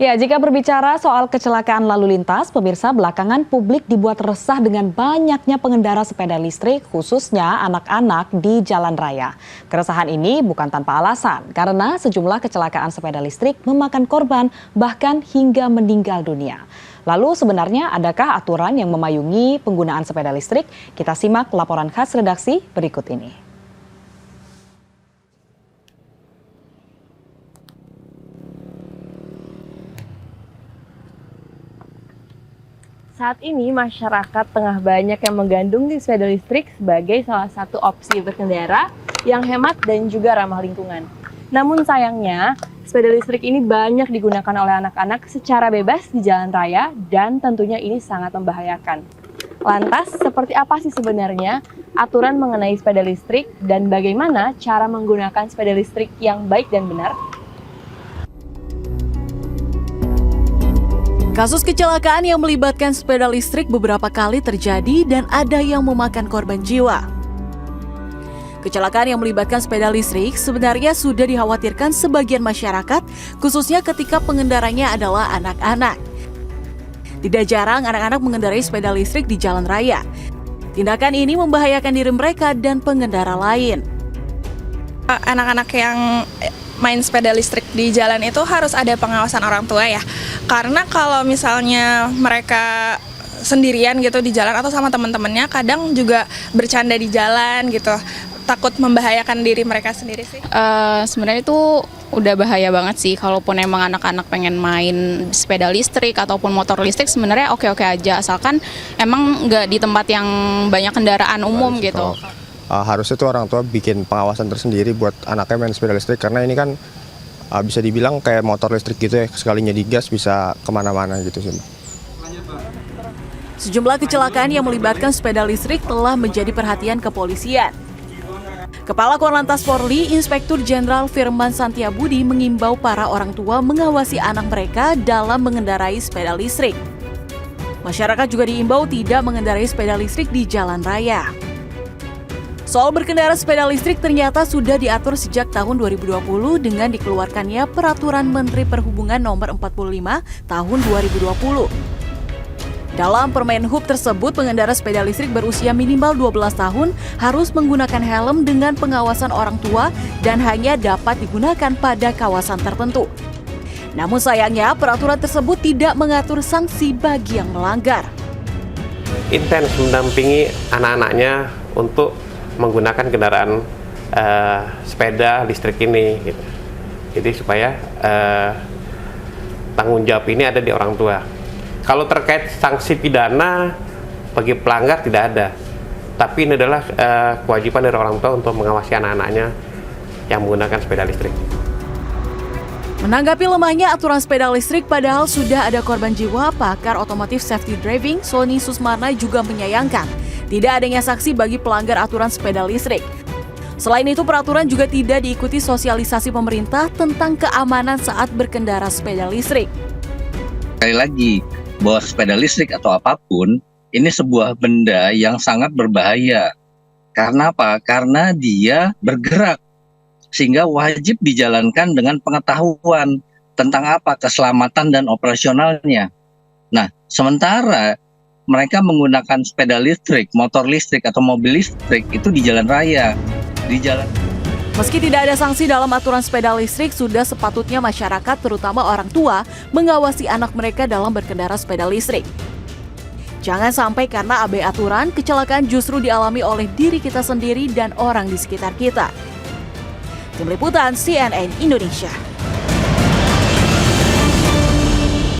Ya, jika berbicara soal kecelakaan lalu lintas, pemirsa, belakangan publik dibuat resah dengan banyaknya pengendara sepeda listrik, khususnya anak-anak di jalan raya. Keresahan ini bukan tanpa alasan, karena sejumlah kecelakaan sepeda listrik memakan korban, bahkan hingga meninggal dunia. Lalu sebenarnya adakah aturan yang memayungi penggunaan sepeda listrik? Kita simak laporan khas redaksi berikut ini. Saat ini masyarakat tengah banyak yang menggandrungi sepeda listrik sebagai salah satu opsi berkendara yang hemat dan juga ramah lingkungan. Namun sayangnya, sepeda listrik ini banyak digunakan oleh anak-anak secara bebas di jalan raya dan tentunya ini sangat membahayakan. Lantas, seperti apa sih sebenarnya aturan mengenai sepeda listrik dan bagaimana cara menggunakan sepeda listrik yang baik dan benar? Kasus kecelakaan yang melibatkan sepeda listrik beberapa kali terjadi dan ada yang memakan korban jiwa. Kecelakaan yang melibatkan sepeda listrik sebenarnya sudah dikhawatirkan sebagian masyarakat, khususnya ketika pengendaranya adalah anak-anak. Tidak jarang anak-anak mengendarai sepeda listrik di jalan raya. Tindakan ini membahayakan diri mereka dan pengendara lain. Anak-anak yang main sepeda listrik di jalan itu harus ada pengawasan orang tua ya. Karena kalau misalnya mereka sendirian gitu di jalan atau sama teman-temannya, kadang juga bercanda di jalan gitu. Takut membahayakan diri mereka sendiri sih. Sebenarnya itu udah bahaya banget sih. Kalaupun emang anak-anak pengen main sepeda listrik ataupun motor listrik sebenarnya oke-oke aja. Asalkan emang nggak di tempat yang banyak kendaraan umum gitu. Harusnya tuh orang tua bikin pengawasan tersendiri buat anaknya main sepeda listrik, karena ini kan bisa dibilang kayak motor listrik gitu ya, sekalinya digas bisa kemana-mana gitu sih. Sejumlah kecelakaan yang melibatkan sepeda listrik telah menjadi perhatian kepolisian. Kepala Korlantas Polri, Inspektur Jenderal Firman Santiabudi mengimbau para orang tua mengawasi anak mereka dalam mengendarai sepeda listrik. Masyarakat juga diimbau tidak mengendarai sepeda listrik di jalan raya. Soal berkendara sepeda listrik ternyata sudah diatur sejak tahun 2020 dengan dikeluarkannya Peraturan Menteri Perhubungan Nomor 45 Tahun 2020. Dalam Permenhub tersebut, pengendara sepeda listrik berusia minimal 12 tahun harus menggunakan helm dengan pengawasan orang tua dan hanya dapat digunakan pada kawasan tertentu. Namun sayangnya, peraturan tersebut tidak mengatur sanksi bagi yang melanggar. Intens mendampingi anak-anaknya untuk menggunakan kendaraan sepeda listrik ini gitu. Jadi supaya tanggung jawab ini ada di orang tua. Kalau terkait sanksi pidana bagi pelanggar tidak ada, tapi ini adalah kewajiban dari orang tua untuk mengawasi anak-anaknya yang menggunakan sepeda listrik. Menanggapi lemahnya aturan sepeda listrik padahal sudah ada korban jiwa, pakar otomotif safety driving Sony Susmarna juga menyayangkan tidak adanya sanksi bagi pelanggar aturan sepeda listrik. Selain itu, peraturan juga tidak diikuti sosialisasi pemerintah tentang keamanan saat berkendara sepeda listrik. Sekali lagi, bahwa sepeda listrik atau apapun, ini sebuah benda yang sangat berbahaya. Karena apa? Karena dia bergerak, sehingga wajib dijalankan dengan pengetahuan tentang apa keselamatan dan operasionalnya. Nah, sementara mereka menggunakan sepeda listrik, motor listrik, atau mobil listrik itu di jalan raya. Meski tidak ada sanksi dalam aturan sepeda listrik, sudah sepatutnya masyarakat, terutama orang tua, mengawasi anak mereka dalam berkendara sepeda listrik. Jangan sampai karena abai aturan, kecelakaan justru dialami oleh diri kita sendiri dan orang di sekitar kita. Tim Liputan CNN Indonesia.